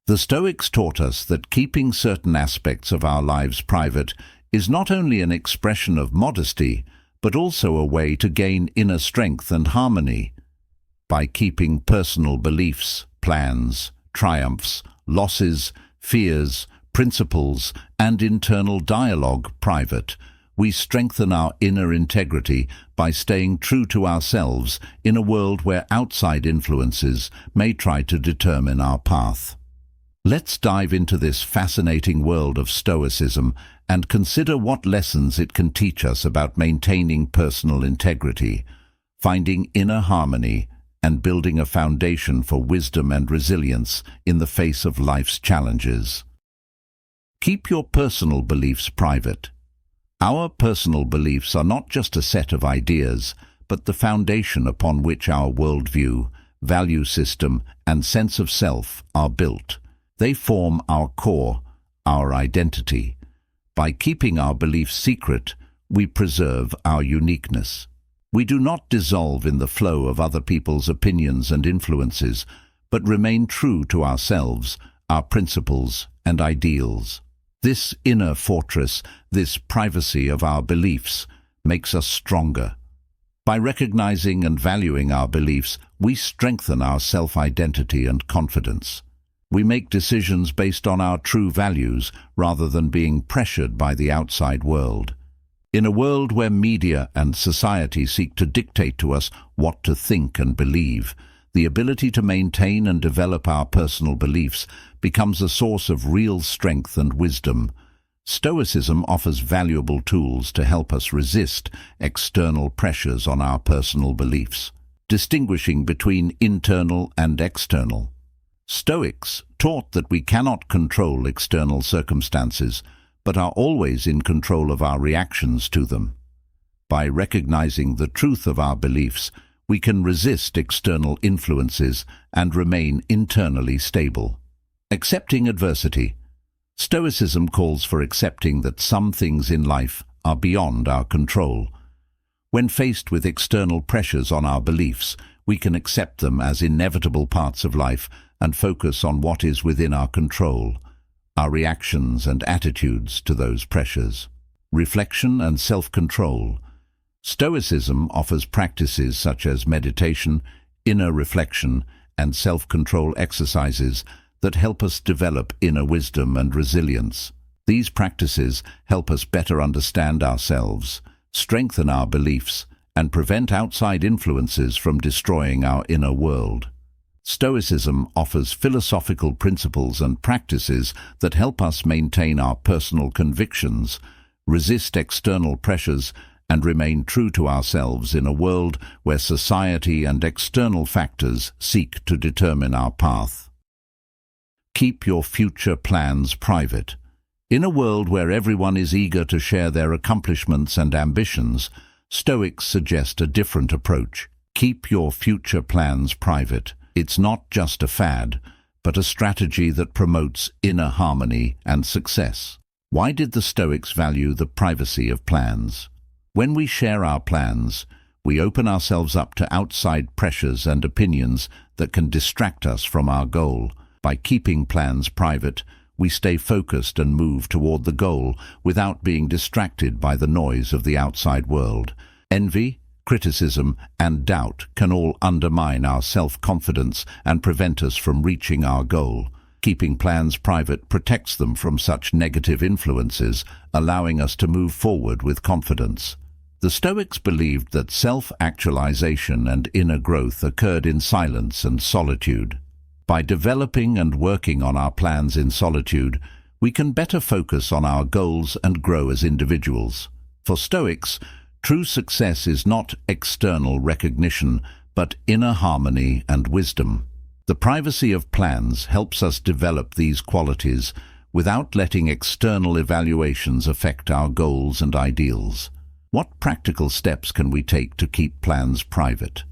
The Stoics taught us that keeping certain aspects of our lives private is not only an expression of modesty, but also a way to gain inner strength and harmony. By keeping personal beliefs, plans, triumphs, losses, fears, principles, and internal dialogue private, we strengthen our inner integrity by staying true to ourselves in a world where outside influences may try to determine our path. Let's dive into this fascinating world of Stoicism and consider what lessons it can teach us about maintaining personal integrity, finding inner harmony, and building a foundation for wisdom and resilience in the face of life's challenges. Keep your personal beliefs private. Our personal beliefs are not just a set of ideas, but the foundation upon which our worldview, value system, and sense of self are built. They form our core, our identity. By keeping our beliefs secret, we preserve our uniqueness. We do not dissolve in the flow of other people's opinions and influences, but remain true to ourselves, our principles and ideals. This inner fortress, this privacy of our beliefs, makes us stronger. By recognizing and valuing our beliefs, we strengthen our self-identity and confidence. We make decisions based on our true values rather than being pressured by the outside world. In a world where media and society seek to dictate to us what to think and believe, the ability to maintain and develop our personal beliefs becomes a source of real strength and wisdom. Stoicism offers valuable tools to help us resist external pressures on our personal beliefs, distinguishing between internal and external. Stoics taught that we cannot control external circumstances, but are always in control of our reactions to them. By recognizing the truth of our beliefs, we can resist external influences and remain internally stable. Accepting adversity. Stoicism calls for accepting that some things in life are beyond our control. When faced with external pressures on our beliefs, we can accept them as inevitable parts of life and focus on what is within our control, our reactions and attitudes to those pressures. Reflection and self-control. Stoicism offers practices such as meditation, inner reflection, and self-control exercises that help us develop inner wisdom and resilience. These practices help us better understand ourselves, strengthen our beliefs, and prevent outside influences from destroying our inner world. Stoicism offers philosophical principles and practices that help us maintain our personal convictions, resist external pressures, and remain true to ourselves in a world where society and external factors seek to determine our path. Keep your future plans private. In a world where everyone is eager to share their accomplishments and ambitions, Stoics suggest a different approach. Keep your future plans private. It's not just a fad, but a strategy that promotes inner harmony and success. Why did the Stoics value the privacy of plans? When we share our plans, we open ourselves up to outside pressures and opinions that can distract us from our goal. By keeping plans private, we stay focused and move toward the goal without being distracted by the noise of the outside world. Envy, criticism, and doubt can all undermine our self-confidence and prevent us from reaching our goal. Keeping plans private protects them from such negative influences, allowing us to move forward with confidence. The Stoics believed that self-actualization and inner growth occurred in silence and solitude. By developing and working on our plans in solitude, we can better focus on our goals and grow as individuals. For Stoics, true success is not external recognition, but inner harmony and wisdom. The privacy of plans helps us develop these qualities without letting external evaluations affect our goals and ideals. What practical steps can we take to keep plans private?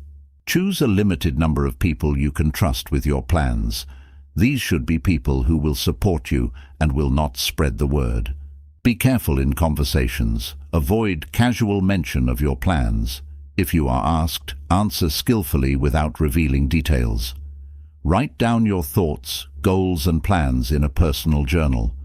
Choose a limited number of people you can trust with your plans. These should be people who will support you and will not spread the word. Be careful in conversations. Avoid casual mention of your plans. If you are asked, answer skillfully without revealing details. Write down your thoughts, goals and plans in a personal journal.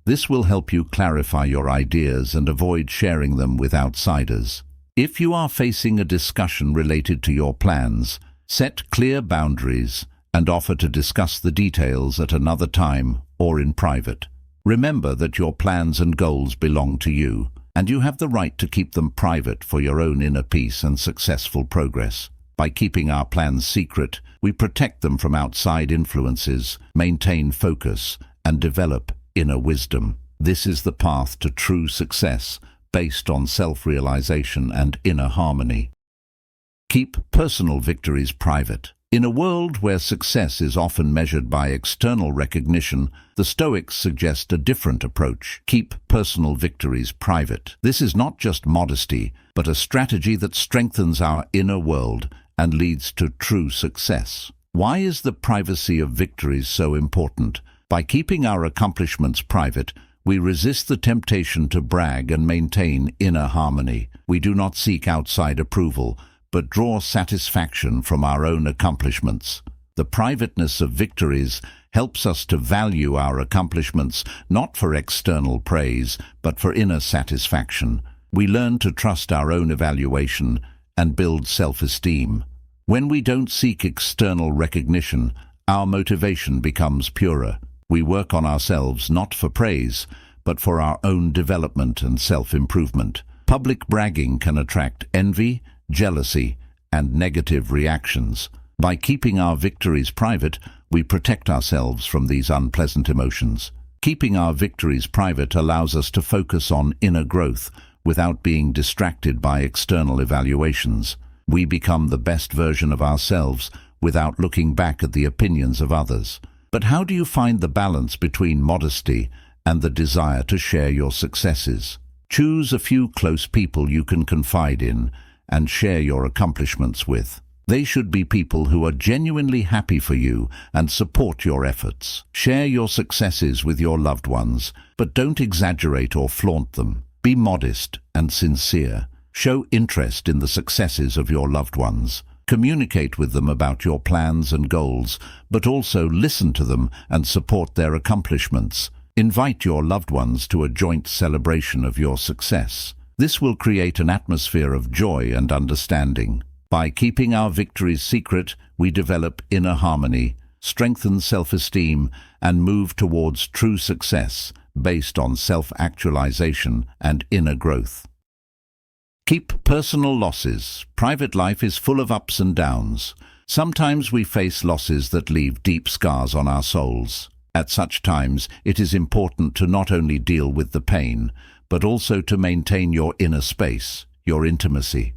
This will help you clarify your ideas and avoid sharing them with outsiders. If you are facing a discussion related to your plans, set clear boundaries and offer to discuss the details at another time or in private. Remember that your plans and goals belong to you, and you have the right to keep them private for your own inner peace and successful progress. By keeping our plans secret, we protect them from outside influences, maintain focus, and develop inner wisdom. This is the path to true success, based on self-realization and inner harmony. Keep personal victories private. In a world where success is often measured by external recognition, the Stoics suggest a different approach. Keep personal victories private. This is not just modesty, but a strategy that strengthens our inner world and leads to true success. Why is the privacy of victories so important? By keeping our accomplishments private, we resist the temptation to brag and maintain inner harmony. We do not seek outside approval, but draw satisfaction from our own accomplishments. The privateness of victories helps us to value our accomplishments not for external praise, but for inner satisfaction. We learn to trust our own evaluation and build self-esteem. When we don't seek external recognition, our motivation becomes purer. We work on ourselves not for praise, but for our own development and self-improvement. Public bragging can attract envy, jealousy, and negative reactions. By keeping our victories private, we protect ourselves from these unpleasant emotions. Keeping our victories private allows us to focus on inner growth without being distracted by external evaluations. We become the best version of ourselves without looking back at the opinions of others. But how do you find the balance between modesty and the desire to share your successes? Choose a few close people you can confide in and share your accomplishments with. They should be people who are genuinely happy for you and support your efforts. Share your successes with your loved ones, but don't exaggerate or flaunt them. Be modest and sincere. Show interest in the successes of your loved ones. Communicate with them about your plans and goals, but also listen to them and support their accomplishments. Invite your loved ones to a joint celebration of your success. This will create an atmosphere of joy and understanding. By keeping our victories secret, we develop inner harmony, strengthen self-esteem, and move towards true success based on self-actualization and inner growth. Keep personal losses. Private life is full of ups and downs. Sometimes we face losses that leave deep scars on our souls. At such times, it is important to not only deal with the pain, but also to maintain your inner space, your intimacy.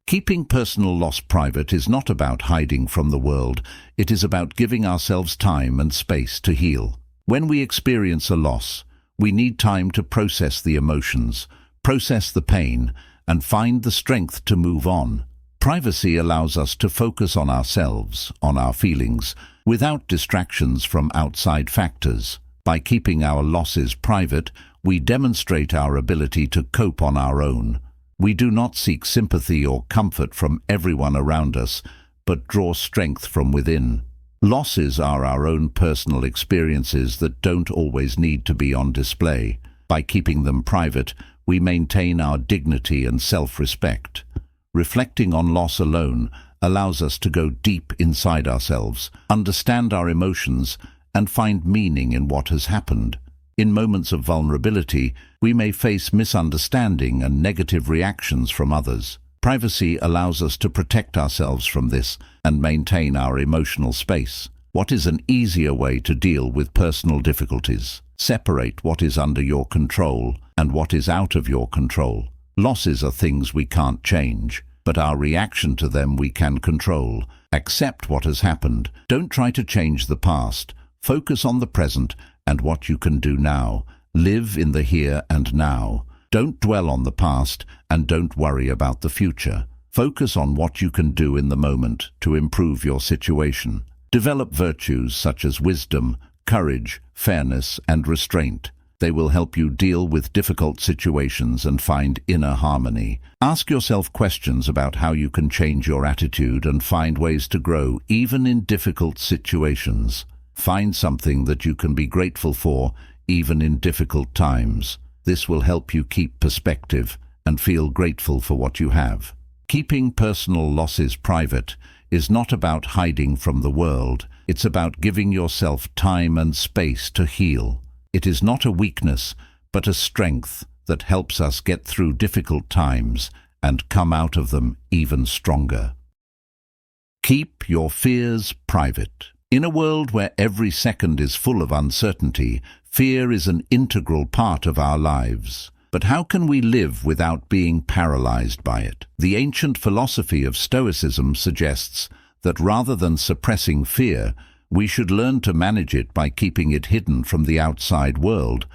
Keeping personal loss private is not about hiding from the world. It is about giving ourselves time and space to heal. When we experience a loss, we need time to process the emotions, process the pain, and find the strength to move on. Privacy allows us to focus on ourselves, on our feelings, without distractions from outside factors. By keeping our losses private, we demonstrate our ability to cope on our own. We do not seek sympathy or comfort from everyone around us, but draw strength from within. Losses are our own personal experiences that don't always need to be on display. By keeping them private, we maintain our dignity and self-respect. Reflecting on loss alone allows us to go deep inside ourselves, understand our emotions, and find meaning in what has happened. In moments of vulnerability, we may face misunderstanding and negative reactions from others. Privacy allows us to protect ourselves from this and maintain our emotional space. What is an easier way to deal with personal difficulties? Separate what is under your control and what is out of your control. Losses are things we can't change, but our reaction to them we can control. Accept what has happened. Don't try to change the past. Focus on the present and what you can do now. Live in the here and now. Don't dwell on the past and don't worry about the future. Focus on what you can do in the moment to improve your situation. Develop virtues such as wisdom, courage, fairness, and restraint. They will help you deal with difficult situations and find inner harmony. Ask yourself questions about how you can change your attitude and find ways to grow even in difficult situations. Find something that you can be grateful for even in difficult times. This will help you keep perspective and feel grateful for what you have. Keeping personal losses private is not about hiding from the world. It's about giving yourself time and space to heal. It is not a weakness, but a strength that helps us get through difficult times and come out of them even stronger. Keep your fears private. In a world where every second is full of uncertainty, fear is an integral part of our lives. But how can we live without being paralyzed by it? The ancient philosophy of Stoicism suggests that rather than suppressing fear, we should learn to manage it by keeping it hidden from the outside world.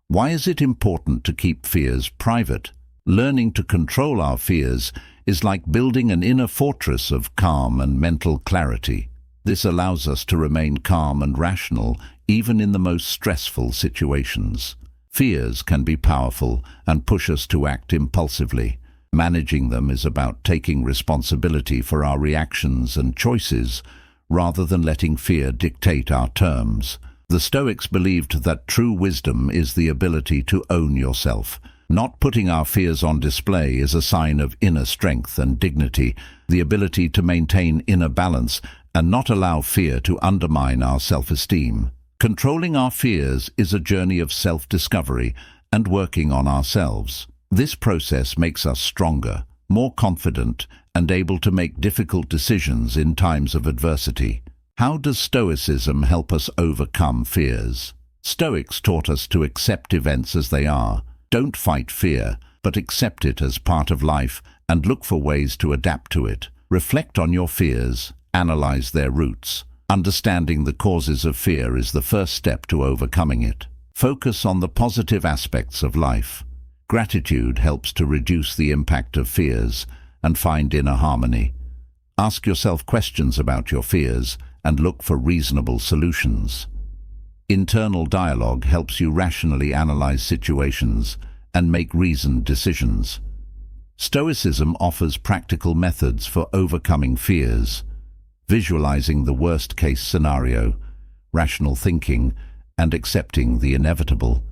Why is it important to keep fears private? Learning to control our fears is like building an inner fortress of calm and mental clarity. This allows us to remain calm and rational even in the most stressful situations. Fears can be powerful and push us to act impulsively. Managing them is about taking responsibility for our reactions and choices, rather than letting fear dictate our terms. The Stoics believed that true wisdom is the ability to own yourself. Not putting our fears on display is a sign of inner strength and dignity, the ability to maintain inner balance and not allow fear to undermine our self-esteem. Controlling our fears is a journey of self-discovery and working on ourselves. This process makes us stronger, more confident, and able to make difficult decisions in times of adversity. How does Stoicism help us overcome fears? Stoics taught us to accept events as they are. Don't fight fear, but accept it as part of life and look for ways to adapt to it. Reflect on your fears, analyze their roots. Understanding the causes of fear is the first step to overcoming it. Focus on the positive aspects of life. Gratitude helps to reduce the impact of fears and find inner harmony. Ask yourself questions about your fears and look for reasonable solutions. Internal dialogue helps you rationally analyze situations and make reasoned decisions. Stoicism offers practical methods for overcoming fears. Visualizing the worst-case scenario, rational thinking, and accepting the inevitable.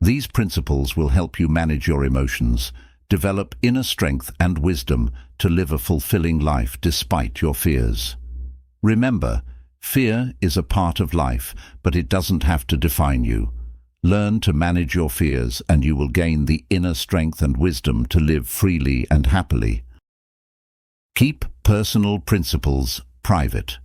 These principles will help you manage your emotions, develop inner strength and wisdom to live a fulfilling life despite your fears. Remember, fear is a part of life, but it doesn't have to define you. Learn to manage your fears and you will gain the inner strength and wisdom to live freely and happily. Keep personal principles private.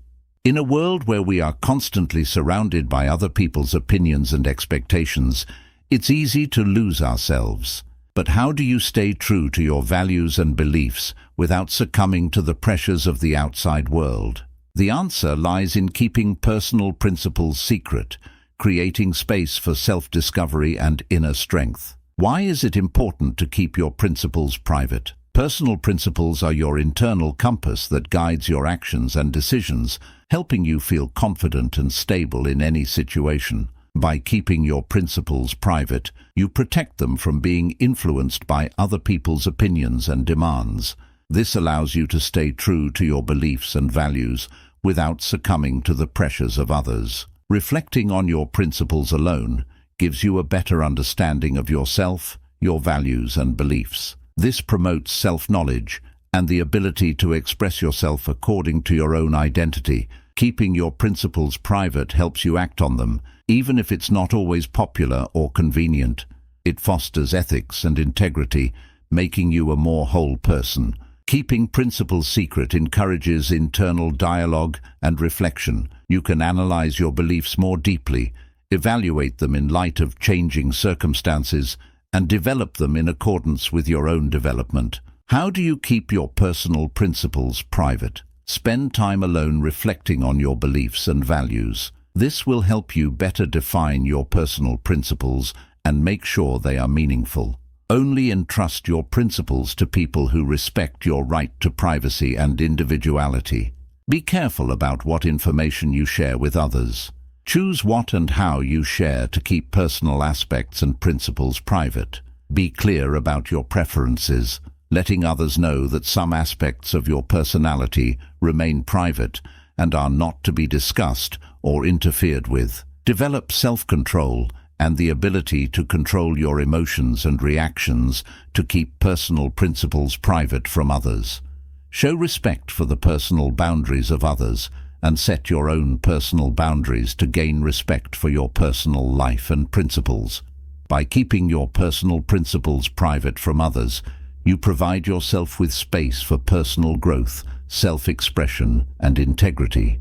In a world where we are constantly surrounded by other people's opinions and expectations, it's easy to lose ourselves. But how do you stay true to your values and beliefs without succumbing to the pressures of the outside world? The answer lies in keeping personal principles secret, creating space for self-discovery and inner strength. Why is it important to keep your principles private? Personal principles are your internal compass that guides your actions and decisions, helping you feel confident and stable in any situation. By keeping your principles private, you protect them from being influenced by other people's opinions and demands. This allows you to stay true to your beliefs and values without succumbing to the pressures of others. Reflecting on your principles alone gives you a better understanding of yourself, your values and beliefs. This promotes self-knowledge and the ability to express yourself according to your own identity. Keeping your principles private helps you act on them, even if it's not always popular or convenient. It fosters ethics and integrity, making you a more whole person. Keeping principles secret encourages internal dialogue and reflection. You can analyze your beliefs more deeply, evaluate them in light of changing circumstances, and develop them in accordance with your own development. How do you keep your personal principles private? Spend time alone reflecting on your beliefs and values. This will help you better define your personal principles and make sure they are meaningful. Only entrust your principles to people who respect your right to privacy and individuality. Be careful about what information you share with others. Choose what and how you share to keep personal aspects and principles private. Be clear about your preferences, letting others know that some aspects of your personality remain private and are not to be discussed or interfered with. Develop self-control and the ability to control your emotions and reactions to keep personal principles private from others. Show respect for the personal boundaries of others and set your own personal boundaries to gain respect for your personal life and principles. By keeping your personal principles private from others, you provide yourself with space for personal growth, self-expression, and integrity.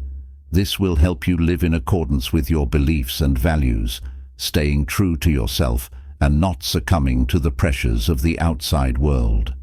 This will help you live in accordance with your beliefs and values, staying true to yourself and not succumbing to the pressures of the outside world.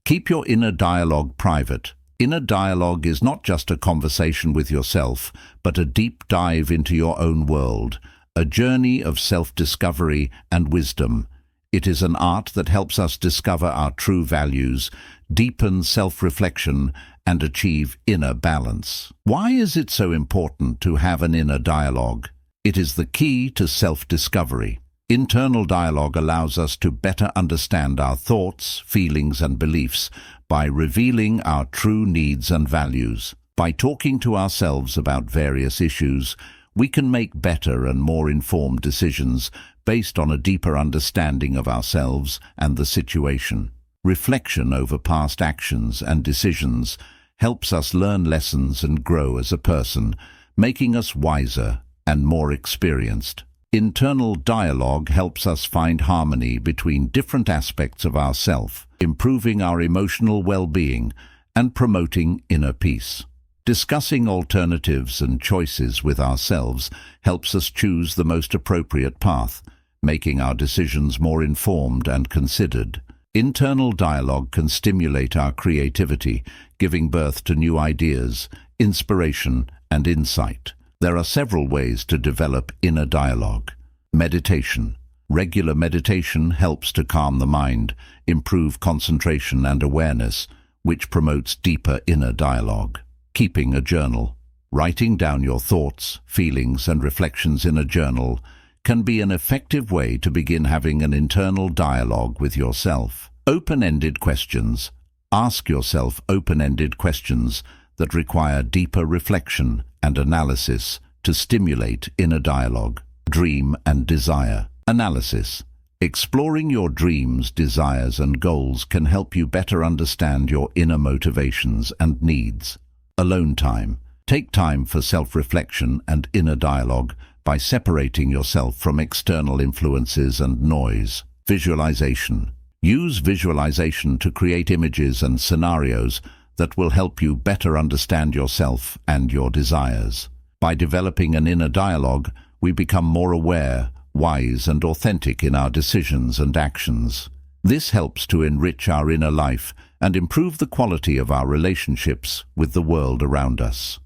Keep your inner dialogue private. Inner dialogue is not just a conversation with yourself, but a deep dive into your own world, a journey of self-discovery and wisdom. It is an art that helps us discover our true values, deepen self-reflection, and achieve inner balance. Why is it so important to have an inner dialogue? It is the key to self-discovery. Internal dialogue allows us to better understand our thoughts, feelings, and beliefs by revealing our true needs and values. By talking to ourselves about various issues, we can make better and more informed decisions based on a deeper understanding of ourselves and the situation. Reflection over past actions and decisions helps us learn lessons and grow as a person, making us wiser and more experienced. Internal dialogue helps us find harmony between different aspects of ourself, improving our emotional well-being and promoting inner peace. Discussing alternatives and choices with ourselves helps us choose the most appropriate path, making our decisions more informed and considered. Internal dialogue can stimulate our creativity, giving birth to new ideas, inspiration, and insight. There are several ways to develop inner dialogue. Meditation. Regular meditation helps to calm the mind, improve concentration and awareness, which promotes deeper inner dialogue. Keeping a journal. Writing down your thoughts, feelings, and reflections in a journal can be an effective way to begin having an internal dialogue with yourself. Open-ended questions. Ask yourself open-ended questions that require deeper reflection and analysis to stimulate inner dialogue. Dream and desire. Analysis. Exploring your dreams, desires, and goals can help you better understand your inner motivations and needs. Alone time. Take time for self-reflection and inner dialogue by separating yourself from external influences and noise. Visualization. Use visualization to create images and scenarios that will help you better understand yourself and your desires. By developing an inner dialogue, we become more aware, wise, and authentic in our decisions and actions. This helps to enrich our inner life and improve the quality of our relationships with the world around us.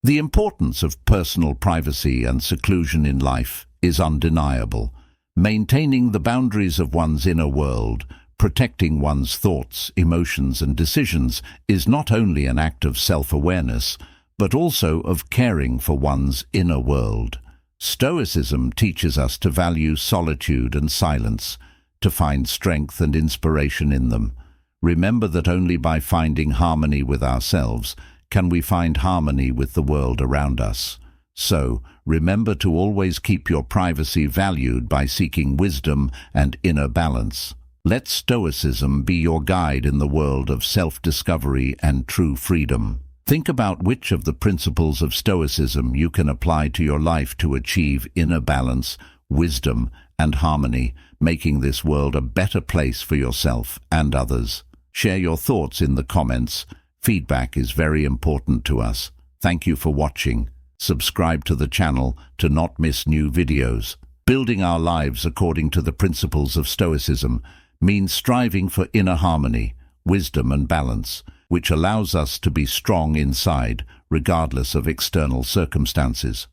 The importance of personal privacy and seclusion in life is undeniable. Maintaining the boundaries of one's inner world, protecting one's thoughts, emotions, and decisions is not only an act of self-awareness, but also of caring for one's inner world. Stoicism teaches us to value solitude and silence, to find strength and inspiration in them. Remember that only by finding harmony with ourselves can we find harmony with the world around us. So, remember to always keep your privacy valued by seeking wisdom and inner balance. Let Stoicism be your guide in the world of self-discovery and true freedom. Think about which of the principles of Stoicism you can apply to your life to achieve inner balance, wisdom, and harmony, making this world a better place for yourself and others. Share your thoughts in the comments. Feedback is very important to us. Thank you for watching. Subscribe to the channel to not miss new videos. Building our lives according to the principles of Stoicism means striving for inner harmony, wisdom, and balance, which allows us to be strong inside, regardless of external circumstances.